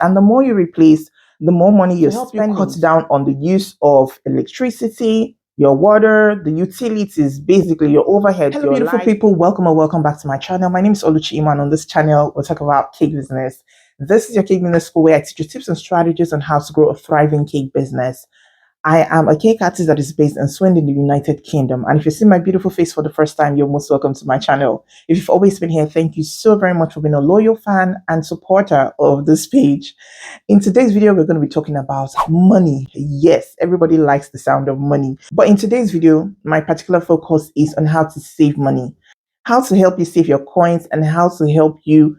And the more you replace, the more money you're spending. Cut down on the use of electricity, your water, the utilities, basically your overhead. Hello, beautiful people. Welcome or welcome back to my channel. My name is Oluchi Iman. On this channel, we'll talk about cake business. This is your cake business school where I teach you tips and strategies on how to grow a thriving cake business. I am a cake artist that is based in Swindon, the United Kingdom. And if you see my beautiful face for the first time, you're most welcome to my channel. If you've always been here, thank you so very much for being a loyal fan and supporter of this page. In today's video, we're going to be talking about money. Yes, everybody likes the sound of money. But in today's video, my particular focus is on how to save money, how to help you save your coins, and how to help you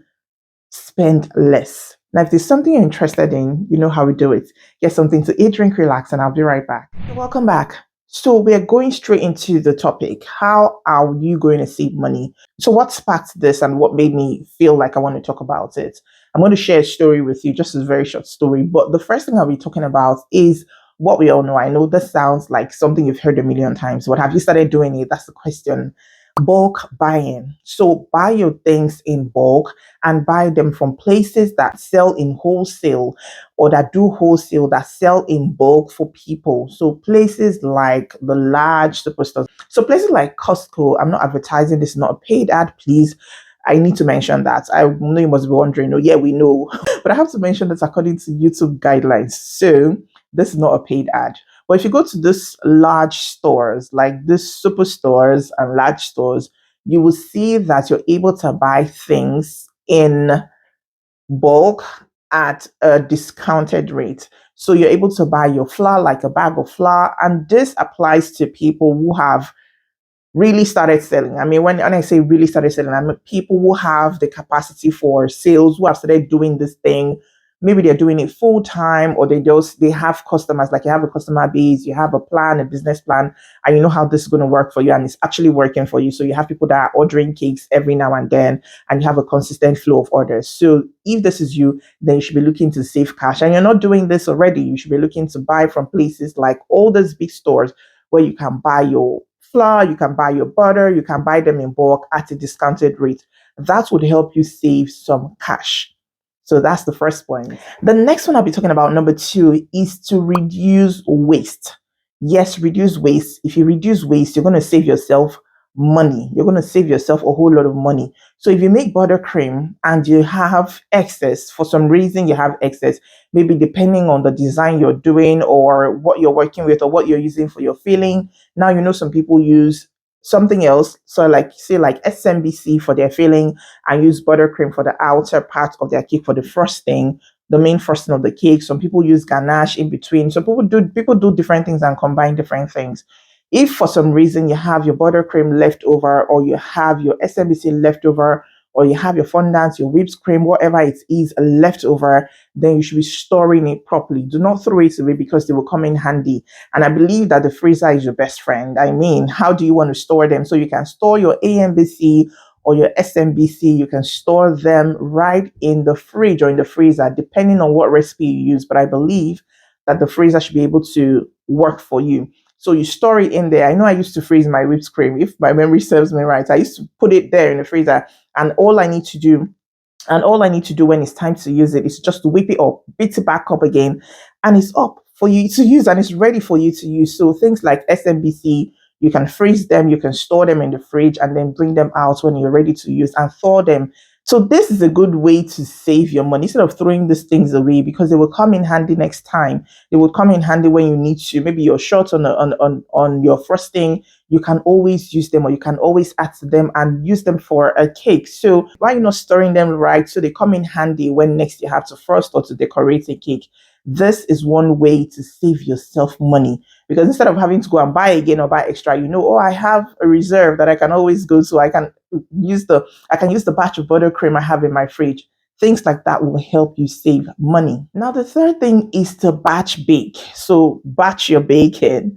spend less. Now, if there's something you're interested in, you know how we do it. Get something to eat, drink, relax, and I'll be right back. Welcome back. So we're going straight into the topic. How are you going to save money? So what sparked this and what made me feel like I want to talk about it? I'm going to share a story with you, just a very short story. But the first thing I'll be talking about is what we all know. I know this sounds like something you've heard a million times. What have you started doing it? That's the question. Bulk buying. So buy your things in bulk and buy them from places that sell in wholesale or that do wholesale, that sell in bulk for people. So places like the large superstores. So places like Costco. I'm not advertising, this is not a paid ad, please. I need to mention that. I know you must be wondering, oh yeah, we know. But I have to mention that according to YouTube guidelines. So this is not a paid ad. But if you go to these large stores, like these superstores and large stores, you will see that you're able to buy things in bulk at a discounted rate. So you're able to buy your flour, like a bag of flour, and this applies to people who have really started selling. I mean, when I say really started selling, I mean people who have the capacity for sales, who have started doing this thing. Maybe they're doing it full time, or they have customers. Like you have a customer base, you have a plan, a business plan, and you know how this is going to work for you, and it's actually working for you. So you have people that are ordering cakes every now and then, and you have a consistent flow of orders. So if this is you, then you should be looking to save cash, and you're not doing this already. You should be looking to buy from places like all these big stores where you can buy your flour, you can buy your butter, you can buy them in bulk at a discounted rate. That would help you save some cash. So that's the first point. The next one I'll be talking about, number 2, is to reduce waste. Yes, reduce waste. If you reduce waste, you're going to save yourself money. You're going to save yourself a whole lot of money. So if you make buttercream and you have excess, for some reason you have excess, maybe depending on the design you're doing or what you're working with or what you're using for your filling. Now, you know, some people use something else. So like say like SMBC for their filling and use buttercream for the outer part of their cake for the frosting, the main frosting of the cake. Some people use ganache in between. So people do different things and combine different things. If for some reason you have your buttercream left over, or you have your SMBC left over, or you have your fondant, your whipped cream, whatever it is left over, then you should be storing it properly. Do not throw it away because they will come in handy. And I believe that the freezer is your best friend. I mean, how do you want to store them? So you can store your AMBC or your SMBC, you can store them right in the fridge or in the freezer, depending on what recipe you use. But I believe that the freezer should be able to work for you. So you store it in there. I know I used to freeze my whipped cream. If my memory serves me right, I used to put it there in the freezer. And all I need to do when it's time to use it is just to whip it up, beat it back up again, and it's up for you to use and it's ready for you to use. So things like SMBC, you can freeze them, you can store them in the fridge and then bring them out when you're ready to use and thaw them. So this is a good way to save your money instead of throwing these things away, because they will come in handy next time. They will come in handy when you need to. Maybe you're short on your frosting. You can always use them, or you can always add to them and use them for a cake. So why are you not storing them right so they come in handy when next you have to frost or to decorate a cake? This is one way to save yourself money, because instead of having to go and buy again or buy extra, you know, oh, I have a reserve that I can always go to. I can use the batch of buttercream I have in my fridge. Things like that will help you save money. Now, the third thing is to batch bake. So batch your baking.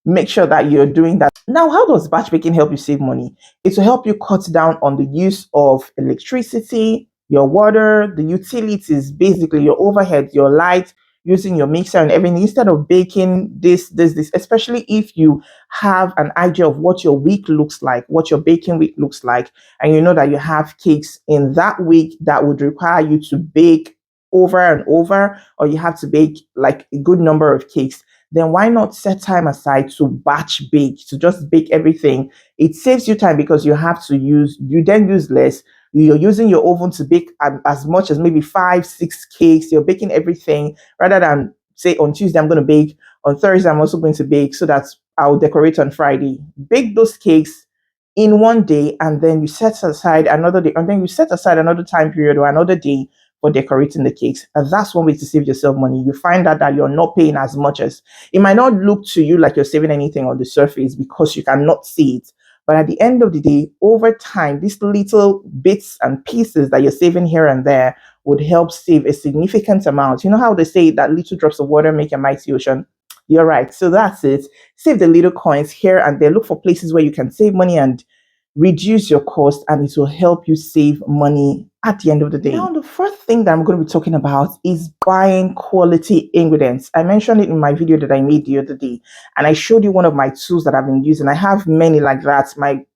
Make sure that you're doing that. Now, how does batch baking help you save money? It will help you cut down on the use of electricity, your water, the utilities, basically your overhead, your light, using your mixer and everything, instead of baking this, especially if you have an idea of what your week looks like, what your baking week looks like, and you know that you have cakes in that week that would require you to bake over and over, or you have to bake like a good number of cakes, then why not set time aside to batch bake, to just bake everything? It saves you time because you then use less. You're using your oven to bake as much as maybe five, six cakes. You're baking everything rather than say on Tuesday, I'm going to bake. On Thursday, I'm also going to bake so that I'll decorate on Friday. Bake those cakes in one day, and then you set aside another day, and then you set aside another time period or another day for decorating the cakes. And that's one way to save yourself money. You find out that you're not paying as much as it might not look to you like you're saving anything on the surface because you cannot see it. But at the end of the day, over time, these little bits and pieces that you're saving here and there would help save a significant amount. You know how they say that little drops of water make a mighty ocean? You're right. So that's it. Save the little coins here and there. Look for places where you can save money and reduce your cost, and it will help you save money at the end of the day. Now, the first thing that I'm going to be talking about is buying quality ingredients. I mentioned it in my video that I made the other day, and I showed you one of my tools that I've been using. I have many like that.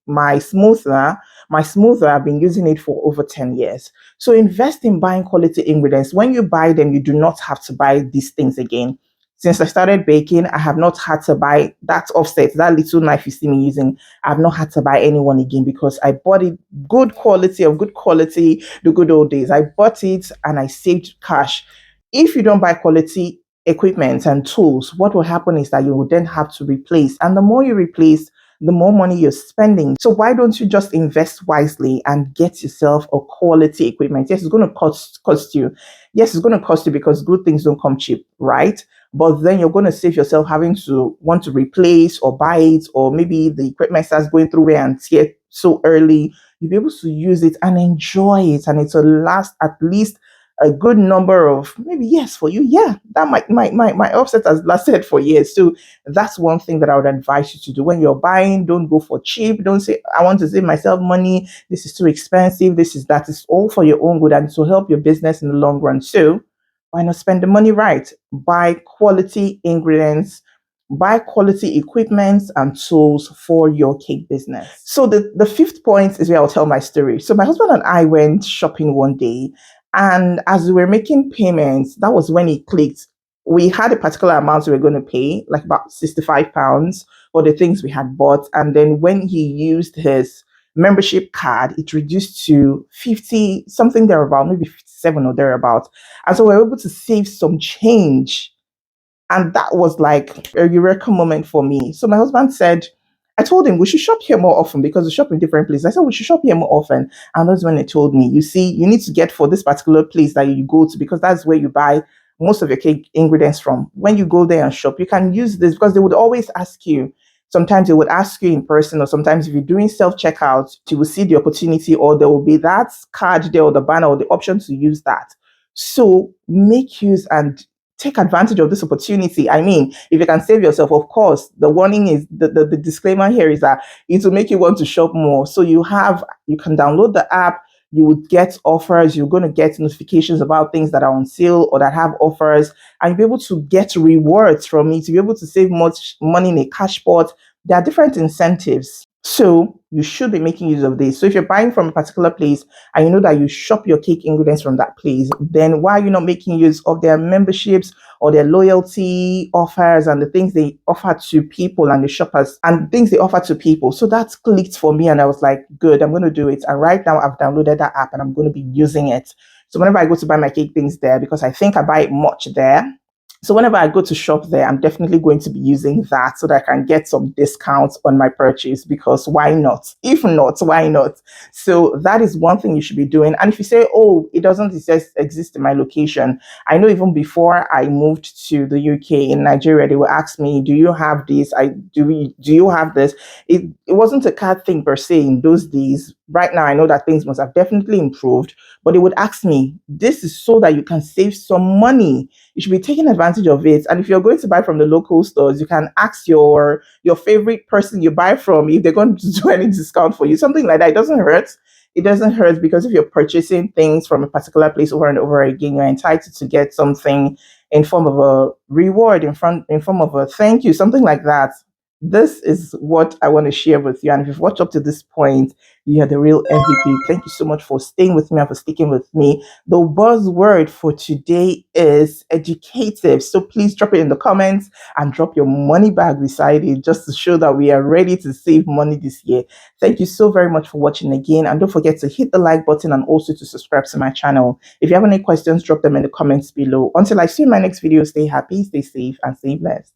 My smoother, I've been using it for over 10 years. So invest in buying quality ingredients. When you buy them, you do not have to buy these things again. Since I started baking, I have not had to buy that offset, that little knife you see me using. I've not had to buy any one again because I bought it good quality, the good old days. I bought it and I saved cash. If you don't buy quality equipment and tools, what will happen is that you will then have to replace. And the more you replace, the more money you're spending. So why don't you just invest wisely and get yourself a quality equipment? Yes, it's going to cost you. Yes, it's going to cost you because good things don't come cheap, right? But then you're going to save yourself having to want to replace or buy it, or maybe the equipment starts going through wear and tear so early. You'll be able to use it and enjoy it, and it will last at least a good number of maybe years for you. Yeah, that my offset has lasted for years. So that's one thing that I would advise you to do when you're buying. Don't go for cheap. Don't say I want to save myself money. This is too expensive. This is that. It's all for your own good and it will help your business in the long run. So why not spend the money right? Buy quality ingredients, buy quality equipment and tools for your cake business. So the fifth point is where I'll tell my story. So my husband and I went shopping one day, and as we were making payments, that was when it clicked. We had a particular amount we were going to pay, like about £65 for the things we had bought. And then when he used his membership card, it reduced to 50 something thereabout, maybe 57 or thereabout. And so we were able to save some change. And that was like a eureka moment for me. So my husband said, I told him we should shop here more often because we shop in different places. I said we should shop here more often. And that's when he told me, you see, you need to get for this particular place that you go to because that's where you buy most of your cake ingredients from. When you go there and shop, you can use this because they would always ask you. Sometimes they would ask you in person, or sometimes if you're doing self-checkout, you will see the opportunity, or there will be that card there or the banner or the option to use that. So make use and take advantage of this opportunity. I mean, if you can save yourself, of course, the warning is the disclaimer here is that it will make you want to shop more. So you can download the app, you would get offers, you're going to get notifications about things that are on sale or that have offers, and you'll be able to get rewards from it. You'll be able to save much money in a cash pot. There are different incentives. So you should be making use of this. So if you're buying from a particular place and you know that you shop your cake ingredients from that place, then why are you not making use of their memberships or their loyalty offers and the things they offer to people and the shoppers and things they offer to people? So that clicked for me and I was like, good, I'm going to do it. And right now I've downloaded that app and I'm going to be using it. So whenever I go to buy my cake things there, because I think I buy it much there, so whenever I go to shop there, I'm definitely going to be using that so that I can get some discounts on my purchase, because why not? If not, why not? So that is one thing you should be doing. And if you say, oh, it doesn't exist in my location, I know even before I moved to the UK, in Nigeria, they will ask me, do you have this? Do you have this? It wasn't a card thing per se in those days. Right now, I know that things must have definitely improved, but they would ask me, this is so that you can save some money. You should be taking advantage of it. And if you're going to buy from the local stores, you can ask your favorite person you buy from if they're going to do any discount for you. Something like that. It doesn't hurt. It doesn't hurt because if you're purchasing things from a particular place over and over again, you're entitled to get something in form of a reward, in form of a thank you, something like that. This is what I want to share with you. And if you've watched up to this point, you're the real MVP. Thank you so much for staying with me and for sticking with me. The buzzword for today is educative. So please drop it in the comments and drop your money bag beside it just to show that we are ready to save money this year. Thank you so very much for watching again. And don't forget to hit the like button and also to subscribe to my channel. If you have any questions, drop them in the comments below. Until I see you in my next video, stay happy, stay safe, and stay blessed.